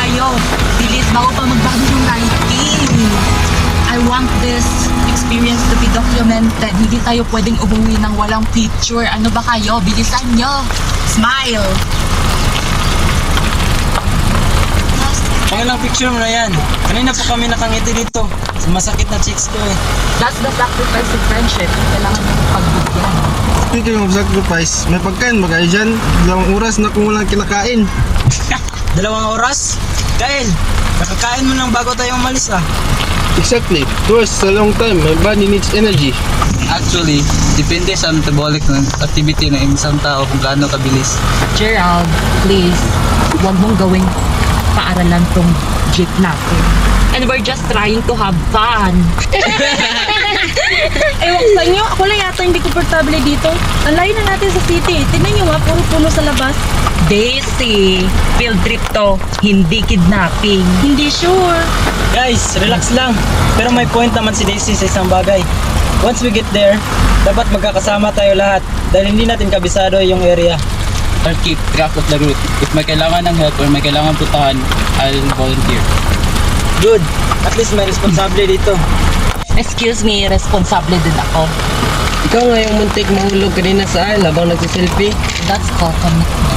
tayo. Bilis, bago pa magbago yung lighting. I want this experience to be documented. Hindi tayo pwedeng umuwi ng walang picture. Ano ba kayo? Bilisan nyo. Smile. Okay lang, picture mo na yan. Kanina po kami nakangiti dito. Sa masakit na chicks ko eh. That's the sacrifice of friendship. Kailangan mo pagbigyan. Speaking of sacrifice, may pagkain ba kayo dyan? 2 oras na kung walang kinakain. 2 oras? Dahil, kakakain mo lang bago tayo umalis ah. Exactly. 2 hours is a long time. My body needs energy. Actually, depende sa metabolic ng activity ng isang tao kung gaano kabilis. Gerald, please, huwag mong gawing paaralan tong jeep natin. And we're just trying to have fun. Ewan sa inyo, ako lang yata hindi komportable dito. Ang layo na natin sa city. Tingnan nyo nga, puro puno sa labas. Daisy, field trip to, hindi kidnapping. Hindi sure. Guys, relax lang. Pero may point naman si Daisy sa isang bagay. Once we get there, dapat magkakasama tayo lahat dahil hindi natin kabisado yung area. Or keep track of the route. If may kailangan ng help or may kailangan puntahan, I'll volunteer. Good. At least may responsable dito. Excuse me, responsable din ako. Ikaw nga yung muntik mahulog kanina saan habang nagsiselfie. That's called commitment.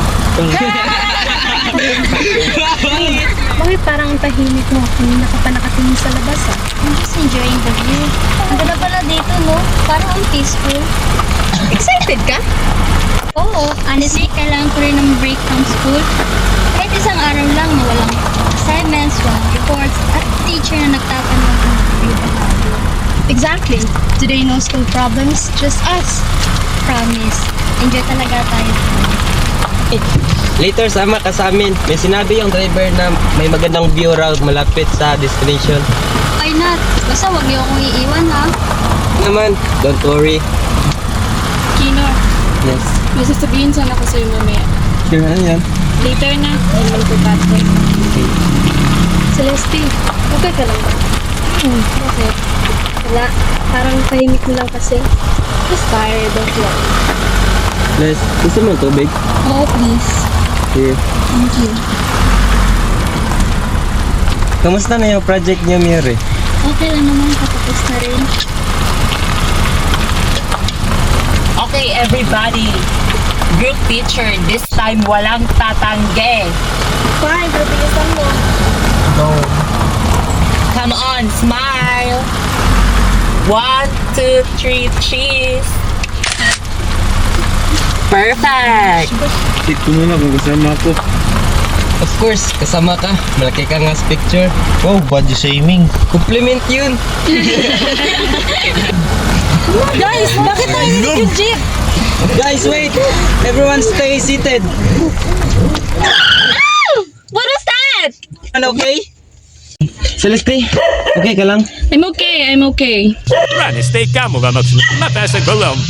Bakit parang ang tahimik mo? Kanina ka pa nakatingin sa labas ah. I'm just enjoying the view. Ang ganda pala dito, no? Parang ang peaceful. Excited ka? Oo, honestly, kailangan ko rin ng break from school. Kahit isang araw lang na walang assignments, walang reports, at teacher na nagtatanong kung review ba tayo. Exactly. Today no school problems, just us. Promise, enjoy talaga tayo. Later, sama ka sa amin. May sinabi yung driver na may magandang view route malapit sa destination. Why not? Basta wag niyo akong iiwan, ha? Naman, don't worry. Kino, Yes. may sasabihin sana ko sa'yo mamaya. Sure na yan. Later na, hindi mo nagpapatay. Celeste, okay ka lang ba? Bakit? Wala, parang tahimik mo lang kasi. Just tired of work. Les, gusto mo ng tubig? Oo, please. Here. Thank you. Kamusta na yung project niyo, Miri? Okay lang naman, patapos na rin. Okay, everybody. Group picture. This time, walang tatangge. Fine, pero bilisan mo. Come on, smile. 1, 2, 3, cheese. Perfect. Check ko muna kung kasama ako. Of course, kasama ka. Malaki ka nga sa picture. Wow, body shaming. Compliment yun. Guys, bakit nahihilip yung jeep? Guys, wait! Everyone stay seated. What is that? Ano, okay? Celeste, okay ka lang? I'm okay. Stay calm mga matasag gulong.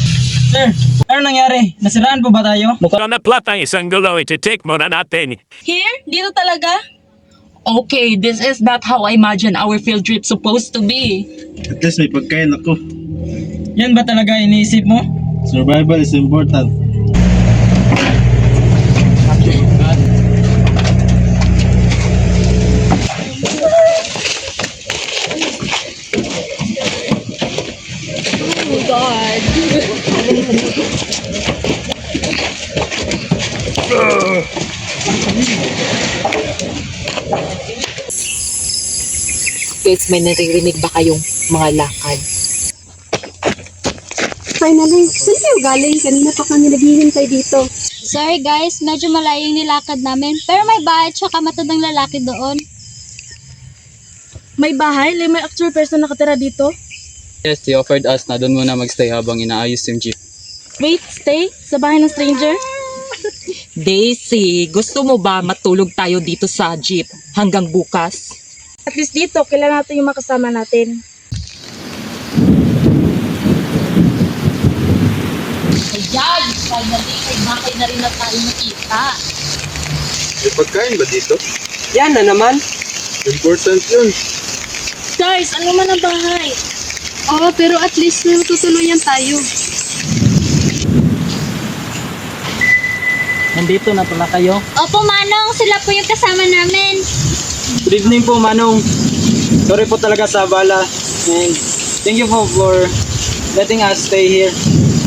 Sir, ano nangyari? Nasiraan po ba tayo? Mukhang na plata isang gulo, iti-take muna natin. Here? Dito talaga? Okay, this is not how I imagine our field trip supposed to be. At least may pagkain ako. Yan ba talaga iniisip mo? Survival is important. Oh God. Guys, may naririnig ba kayong mga lakad? Finally, saan kayo galing? Kanina pa kami naghihintay dito. Sorry guys, medyo malayo yung nilakad namin. Pero may bahay tsaka matandang lalaki doon. May bahay? May actual person nakatira dito? Yes, he offered us na doon muna magstay habang inaayos yung jeep. Wait, stay? Sa bahay ng stranger? Daisy, gusto mo ba matulog tayo dito sa jeep hanggang bukas? At least dito, kailangan natin yung makasama natin. Ayan, finally, may bahay na rin na tayo nakita. May pagkain ba dito? Yan na naman. Important yun. Guys, ano man ang bahay? Oo, pero at least tutuluyan tayo. nandito na pala kayo. Opo, Manong. Sila po yung kasama namin. Good evening po, Manong. Sorry po talaga sa abala. And thank you po for letting us stay here.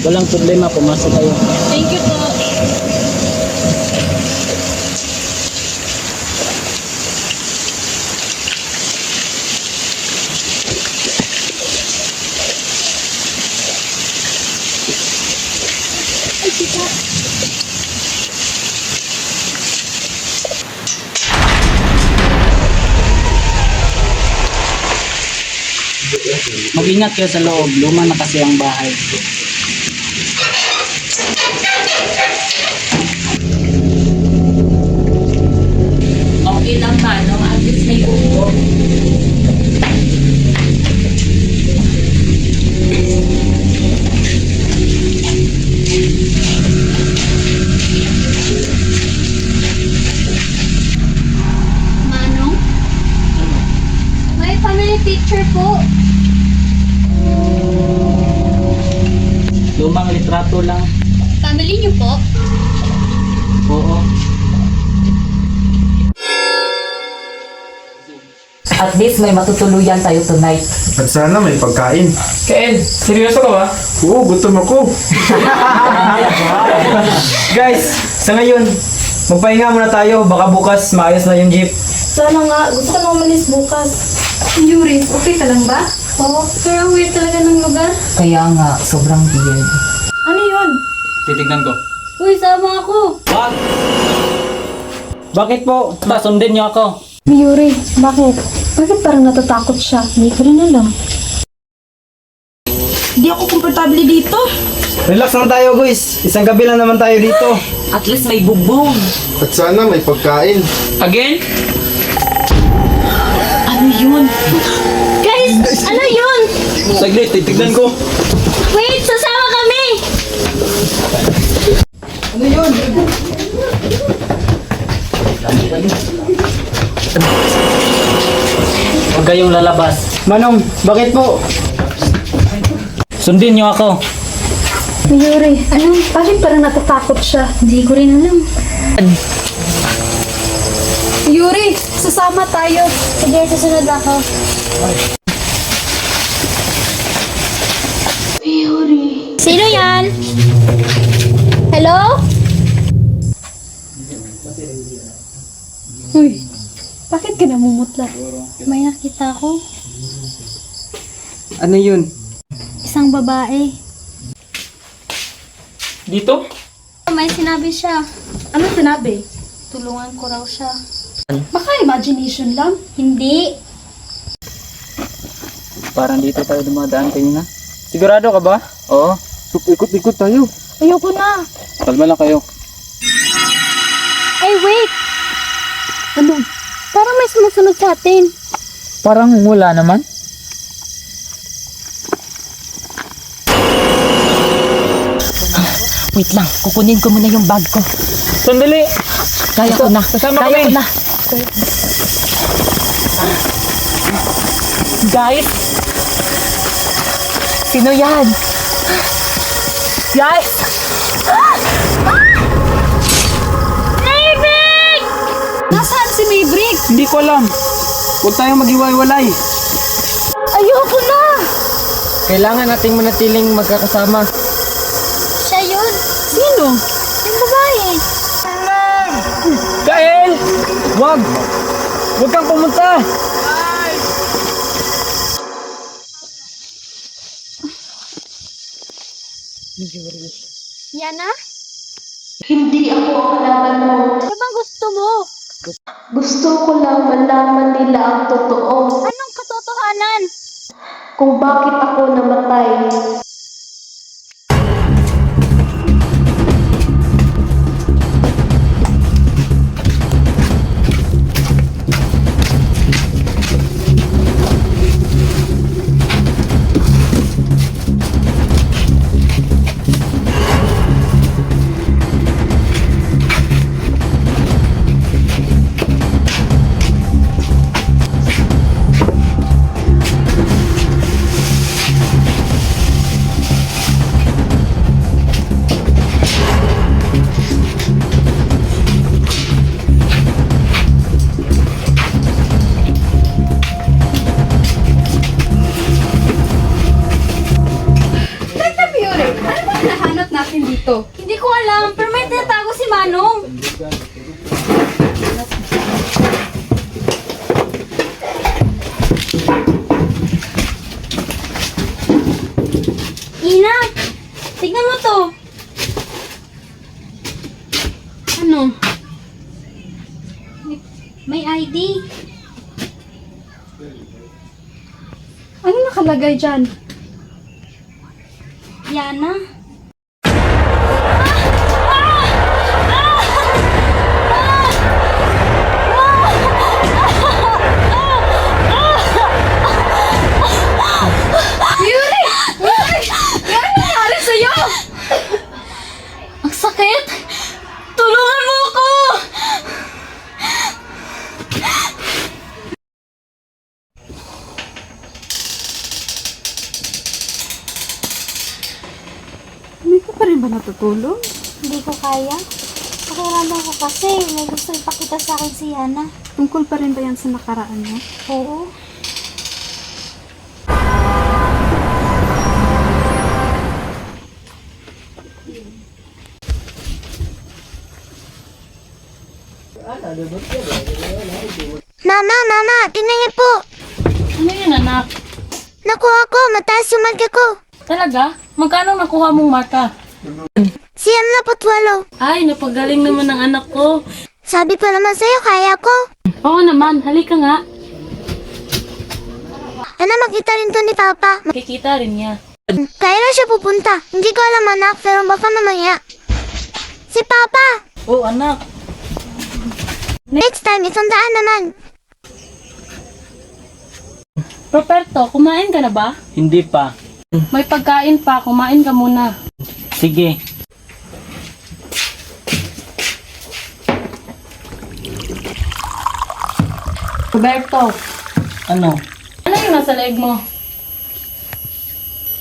Walang problema, pumasok kayo. Thank you po. Mag-ingat kayo sa loob. Luma na kasi ang bahay. Okay lang, Manong. At least may upo. Manong? May family picture po. Lumang litrato lang. Family niyo po? Oo. At least may matutuluyan tayo tonight. At sana may pagkain. Kael, seryoso ka ba? Oo, gutom ako. Guys, sa ngayon, magpahinga muna tayo. Baka bukas maayos na yung jeep. Sana nga, gusto ko na umalis bukas. Yuri, okay ka lang ba? Oo, pero weird talaga ng lugar. Kaya nga, sobrang weird. Ano yun? Titignan ko. Uy, sama ako. Wag! Bakit po? Sundin niyo ako. Yuri, bakit? Bakit parang natatakot siya? Hindi ko rin alam. Hindi ako komportable dito. Relax lang tayo, guys. Isang gabi lang naman tayo dito. At least may bubong. At sana may pagkain. Again? Ano yun? Guys, ano yun? Saglit, titignan ko. Wait, sasama kami! Huwag kayong lalabas. Manong, bakit po? Sundin niyo ako. Yuri, ano? Bakit parang natatakot siya? Hindi ko rin alam. Yuri, sasama tayo. Sige, susunod ako. Sino yan? Hello? Uy, bakit ka namumutla? May nakita ko. Ano yun? Isang babae. Dito? May sinabi siya. Ano sinabi? Tulungan ko raw siya. Baka imagination lang. Hindi. Parang dito tayo dumadaan kanina. Sigurado ka ba? Oo. Ikot-ikot tayo. Ayoko na. Kalma lang kayo. Ay, wait! Ano? Parang may sumusunod sa atin. Parang wala naman. Wait lang, kukunin ko muna yung bag ko. Sandali! Kaya ko na. Sasama Kaya kami. ko na. Guys! Sino yan? Guys! David! Nasaan si Maverick? Hindi ko alam. Huwag tayong mag-iwalay. Ayoko na. Kailangan nating manatiling magkakasama. Siya yun. Sino? Yung babae. Kael! Wag! Huwag kang pumunta! Yana? Hindi ako ang kalaban mo. Ano bang gusto mo? Gusto ko lang malaman nila ang totoo Anong katotohanan? kung bakit ako namatay. tignan mo to. Ano? May ID. Ano nakalagay dyan? Yana? Yuri! Yuri! Ano nangyari sa'yo? Ang sakit! Tulungan mo ako! Hindi ko pa rin ba natutulog? Hindi ko kaya. Pakiramdam ko kasi may gusto ipakita sa akin si Yana. Tungkol pa rin ba yan sa nakaraan mo? Oo. Mama, tingnan niyo po. Ano yun, anak? Nakuha ko, mataas yung marka ko. Talaga? Magkano nakuha mong marka? Siyam na potwalo. Ay, napagaling naman ng anak ko. Sabi pa naman sa'yo, kaya ko. Oo naman, halika nga. Ano, makita rin to ni Papa. Kikita rin niya. Kailan siya pupunta? Hindi ko alam, anak, pero baka mamaya. Si Papa! Oo, anak. Next time, 100 naman. Roberto, kumain ka na ba? Hindi pa. May pagkain pa, kumain ka muna. Sige. Roberto, Ano? ano yung nasa leeg mo?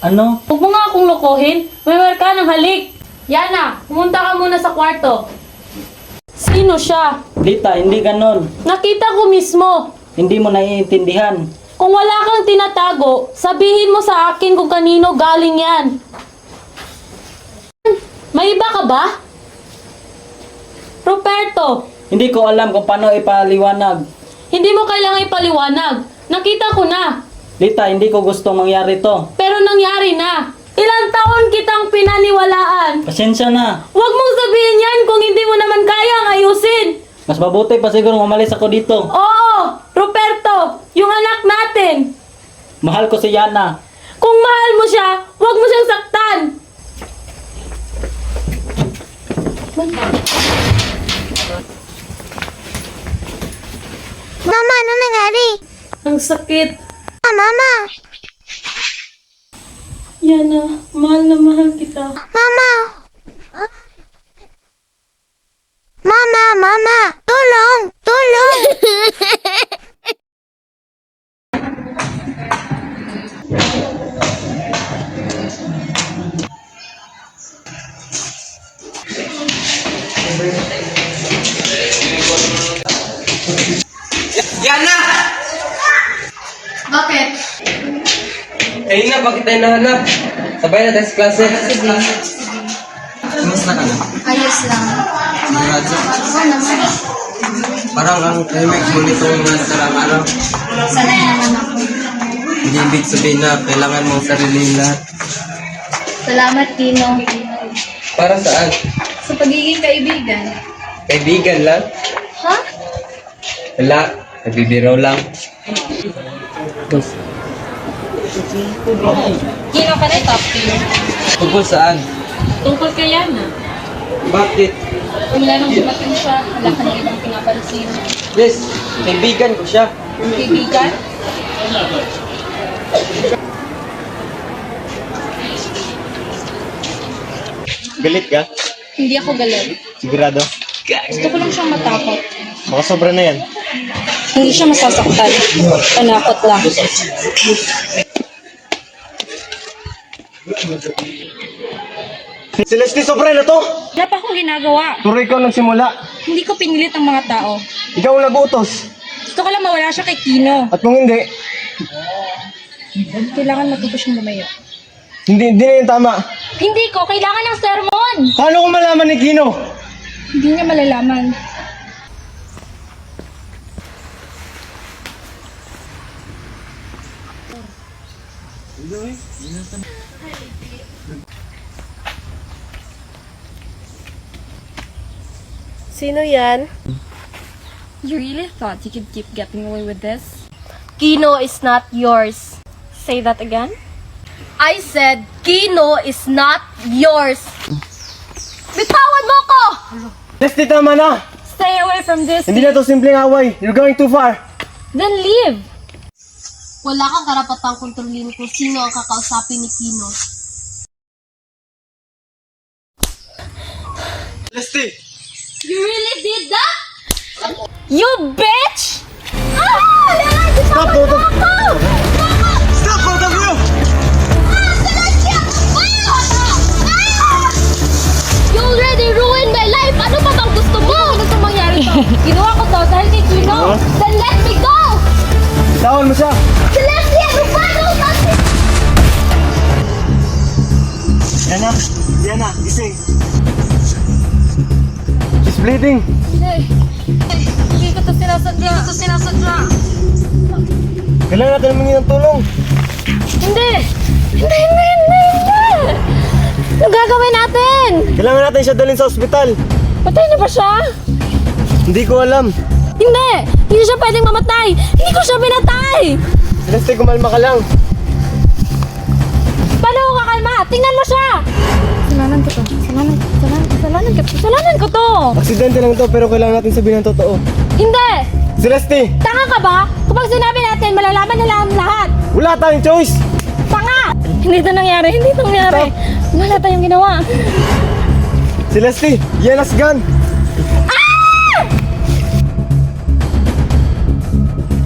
Ano? Huwag mo nga akong lokohin. May marka ng halik. Yana, pumunta ka muna sa kwarto. Sino siya? Lita, hindi ganon. Nakita ko mismo. Hindi mo naiintindihan. Kung wala kang tinatago, sabihin mo sa akin kung kanino galing yan. May iba ka ba? Roberto, Hindi ko alam kung paano ipaliwanag. hindi mo kailangan ipaliwanag. Nakita ko na. Lita, hindi ko gustong mangyari to. Pero nangyari na. Ilang taon kitang pinaniwalaan. Pasensya na. Huwag mong sabihin yan kung hindi mo naman kayang ayusin. Mas mabuti pa siguro umalis ako dito. Oo, Roberto, yung anak natin. Mahal ko si Yana. Kung mahal mo siya, huwag mo siyang saktan. Mama, ano nangyari? Ang sakit. Mama! Yana, mahal na mahal kita. Mama! Mama! Tulong! Tulong! Yana! Bakit? Ayun na, bakit tayo nahanap? Sabay na tayo sa klase. Kumusta ka na? Ayos lang. Sigurado? Oo naman. Parang ang tahimik mo nitong mga nakarang araw. Sanay naman ako. Hindi ibig sabihin na kailangan mong sarili lahat. Salamat, Tino. Para saan? Sa pagiging kaibigan. Kaibigan lang? Ha? Wala, nagbibiro lang. Kino ka na top tier. Tungkol saan? Tungkol kay Yana. Bakit? Wala nang dumating siya, wala ka na ibang pinapansin. Yes, kaibigan ko siya. Kaibigan? Galit ka? Hindi ako galit. Sigurado? Gusto ko lang siyang matakot. Baka sobra na yan. Hindi siya masasaktan. Panakot lang. Celeste, sobra na to! Wala pa akong ginagawa. Pero ikaw nagsimula. Hindi ko pinilit ang mga tao. Ikaw ang nag-utos. Gusto ko lang mawala siya kay Kino. At kung hindi, Kailangan matuto siyang lumayo. hindi na yung tama. Hindi ko. Kailangan ng sermon. Paano ko malaman ni Kino? Hindi niya malalaman. Sino yan? You really thought you could keep getting away with this? Kino is not yours. Say that again? I said, Kino is not yours. Bitawan mo ko! Leslie, tama na! Stay away from this. Hindi na to simpleng away. You're going too far. Then leave. Wala kang karapatang kontrolin kung sino ang kakausapin ni Kino. Leslie! You really did that? You bitch! Stop, both of Stop, both of you! You already ruined my life! Ano pa bang gusto mo? Ano itong mangyari to? Ginawa ko to dahil kay Kino. Then let me go! Bitawan mo siya! Celestia, ano ba? Diana, gising. She's bleeding. Hindi ko to sinasadya. Kailangan natin naman ng tulong. Hindi! Anong gagawin natin? Kailangan natin siya dalhin sa ospital. Patay na ba siya? Hindi ko alam. Hindi! Hindi siya pwedeng mamatay! Hindi ko siya pinatay! Leslie, kumalma ka lang. Paano ko kakalma? Tingnan mo siya! Kasalanan ko to. Kasalanan ko to! Aksidente lang to pero kailangan natin sabihin ang totoo. Hindi! Celeste, Tanga ka ba? Kapag sinabi natin, malalaman nila ang lahat! wala tayong choice. Tanga! Hindi ito nangyari. Wala tayong ginawa. Celeste, yan as gun.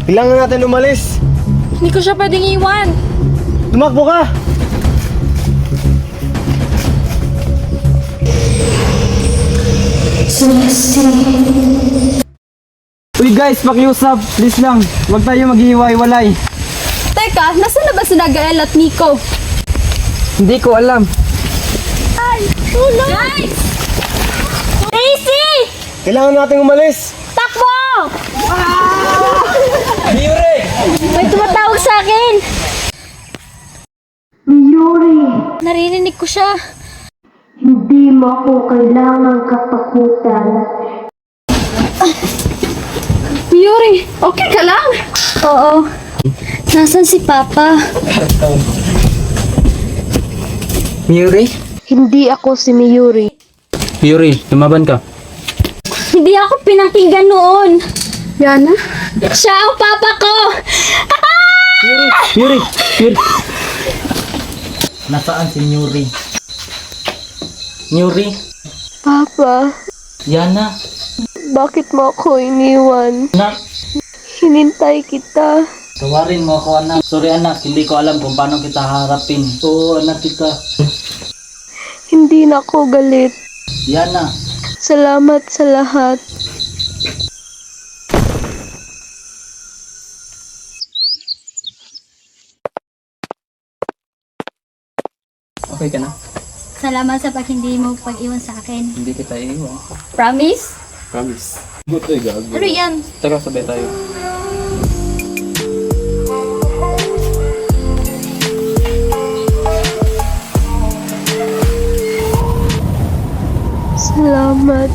Kailangan natin umalis. Hindi ko siya pwedeng iwan. Tumakbo ka. Uy guys, pakiusap. Please lang. Huwag tayo maghihiwa-hiwalay. Teka, nasaan na ba si Nagael at Nico? Hindi ko alam. Ay! Tulong! Guys! Daisy! Kailangan natin umalis. Takbo! Yuri! May tumatawag sa akin! Naririnig ko siya. Hindi mo ako kailangang katakutan. Yuri, okay ka lang? Oo. Nasaan si Papa? Yuri? Hindi ako si Miyuri. Yuri, lumaban ka. Hindi ako pinakinggan noon. Yana? Siya ang Papa ko! Yuri! Nasaan si Yuri? Yuri? Papa, Yana? bakit mo ako iniwan? Anak? Hinintay kita. Tawarin mo ako anak. Sorry anak, hindi ko alam kung paano kita harapin. Oo anak kita. Hindi na ako galit. Yana. Salamat sa lahat. Okay ka na? Salamat sa hindi mo pag-iwan sa akin. Hindi kita iiwan. Promise? Promise. Butoy gago. Ano yan? Tara, sabay tayo. Salamat.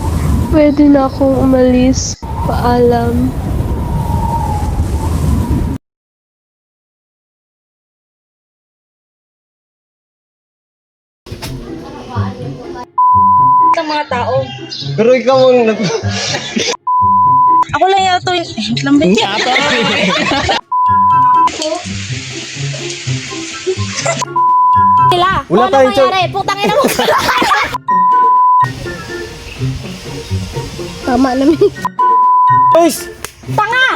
Pwede na akong umalis. Paalam. Ang mga tao. Pero ikaw ang Ako lang yato yung... Lambit niya. Sila! Wala Ano tayong nangyari? Putang ina mo! Tama namin. choice. Tanga!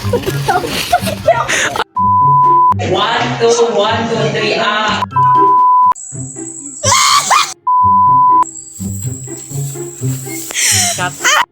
1, 2, 3, ah! Cut.